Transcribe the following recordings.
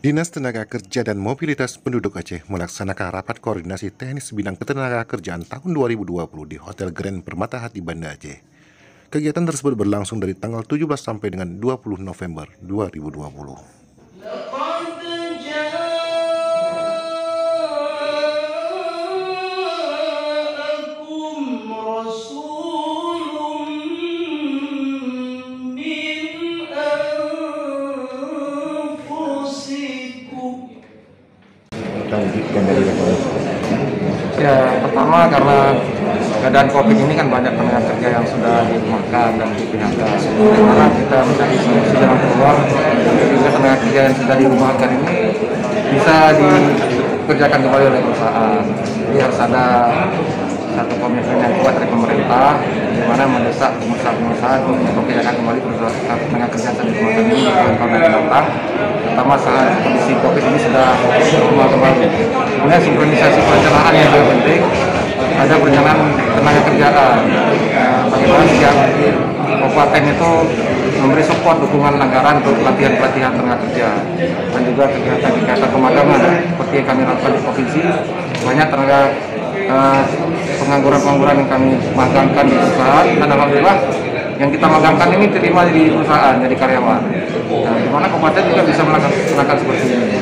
Dinas Tenaga Kerja dan Mobilitas Penduduk Aceh melaksanakan rapat koordinasi teknis bidang ketenagakerjaan tahun 2020 di Hotel Grand Permata Hati Banda Aceh. Kegiatan tersebut berlangsung dari tanggal 17 sampai dengan 20 November 2020. Ya, pertama karena keadaan COVID ini kan banyak tenaga kerja yang sudah dirumahkan dan di PHK. Karena kita mencari solusi jalan keluar, sehingga tenaga kerja yang sudah dirumahkan ini bisa dikerjakan kembali oleh perusahaan. Jadi harus ada satu komitmen yang kuat dari pemerintah, di mana mendesak pengusaha-pengusaha untuk mempekerjakan kembali perusahaan tenaga kerja yang dirumahkan ini tahun yang datang. Terutama saat kondisi COVID ini sudah normal kembali. Kemudian sinkronisasi perencanaan yang paling penting, ada perencanaan tenaga kerjaan. Bagaimana setiap kabupaten itu memberi support dukungan anggaran untuk pelatihan-pelatihan tenaga kerja dan juga kegiatan-kegiatan pemagangan seperti yang kami lakukan di provinsi. Banyak tenaga pengangguran-pengangguran yang kami magangkan di perusahaan, dan alhamdulillah yang kita magangkan ini terima di perusahaan jadi karyawan. Nah, di mana kabupaten juga bisa melaksanakan seperti ini.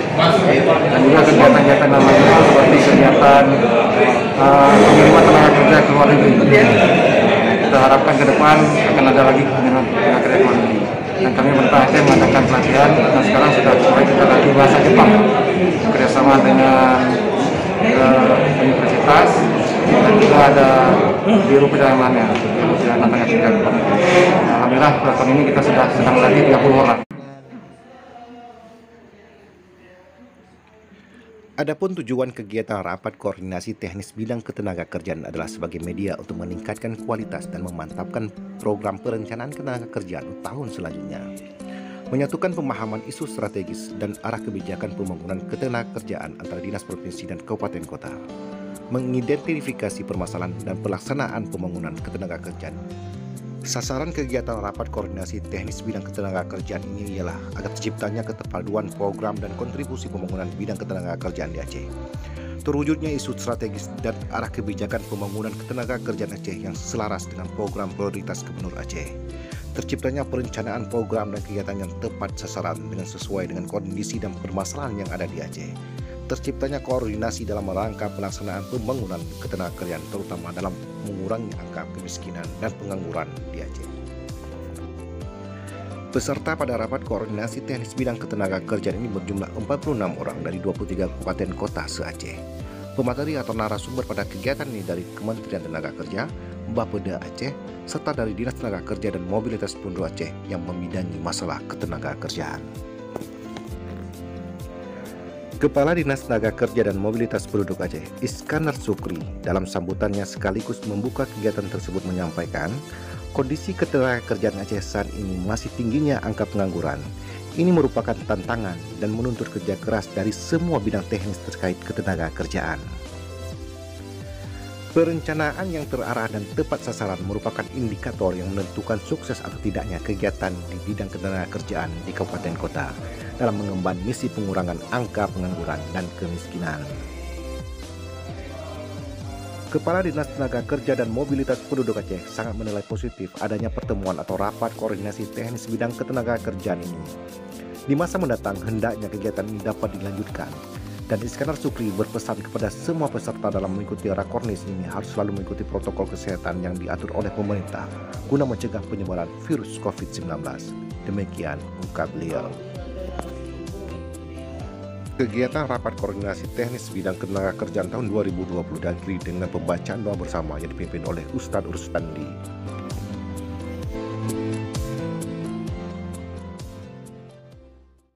Dan juga kegiatan-kegiatan lainnya seperti kegiatan pengiriman tenaga kerja ke luar negeri. Kita harapkan ke depan akan ada lagi pengiriman tenaga kerja ke luar negeri. Dan kami bertahap mengadakan pelatihan, dan sekarang sudah mulai kita latih bahasa Jepang kerjasama dengan universitas, dan juga ada biro perjalanannya, biro perjalanan tenaga kerja. Alhamdulillah tahun ini kita sudah sedang melatih 30 orang. Adapun tujuan kegiatan rapat koordinasi teknis bidang ketenagakerjaan adalah sebagai media untuk meningkatkan kualitas dan memantapkan program perencanaan ketenagakerjaan tahun selanjutnya, menyatukan pemahaman isu strategis dan arah kebijakan pembangunan ketenagakerjaan antara dinas provinsi dan kabupaten kota, mengidentifikasi permasalahan dan pelaksanaan pembangunan ketenagakerjaan. Sasaran kegiatan rapat koordinasi teknis bidang ketenagakerjaan ini ialah agar terciptanya keterpaduan program dan kontribusi pembangunan bidang ketenagakerjaan di Aceh, terwujudnya isu strategis dan arah kebijakan pembangunan ketenagakerjaan Aceh yang selaras dengan program prioritas Gubernur Aceh, terciptanya perencanaan program dan kegiatan yang tepat sasaran dengan sesuai dengan kondisi dan permasalahan yang ada di Aceh, terciptanya koordinasi dalam rangka pelaksanaan pembangunan ketenagakerjaan terutama dalam mengurangi angka kemiskinan dan pengangguran di Aceh. Peserta pada rapat koordinasi teknis bidang ketenagakerjaan ini berjumlah 46 orang dari 23 kabupaten kota se-Aceh. Pemateri atau narasumber pada kegiatan ini dari Kementerian Tenaga Kerja, Bapeda Aceh, serta dari Dinas Tenaga Kerja dan Mobilitas Penduduk Aceh yang membidangi masalah ketenagakerjaan. Kepala Dinas Tenaga Kerja dan Mobilitas Penduduk Aceh, Iskandar Sukri, dalam sambutannya sekaligus membuka kegiatan tersebut menyampaikan, kondisi ketenagakerjaan Aceh saat ini masih tingginya angka pengangguran. Ini merupakan tantangan dan menuntut kerja keras dari semua bidang teknis terkait ketenagakerjaan. Perencanaan yang terarah dan tepat sasaran merupakan indikator yang menentukan sukses atau tidaknya kegiatan di bidang ketenagakerjaan di kabupaten kota dalam mengemban misi pengurangan angka pengangguran dan kemiskinan. Kepala Dinas Tenaga Kerja dan Mobilitas Penduduk Aceh sangat menilai positif adanya pertemuan atau rapat koordinasi teknis bidang ketenagakerjaan ini. Di masa mendatang hendaknya kegiatan ini dapat dilanjutkan. Dan Iskandar Sukri berpesan kepada semua peserta dalam mengikuti rakornis ini harus selalu mengikuti protokol kesehatan yang diatur oleh pemerintah guna mencegah penyebaran virus COVID-19. Demikian ungkap beliau. Kegiatan rapat koordinasi teknis bidang ketenagakerjaan tahun 2020 diakhiri dengan pembacaan doa bersama yang dipimpin oleh Ustadz Urstandi.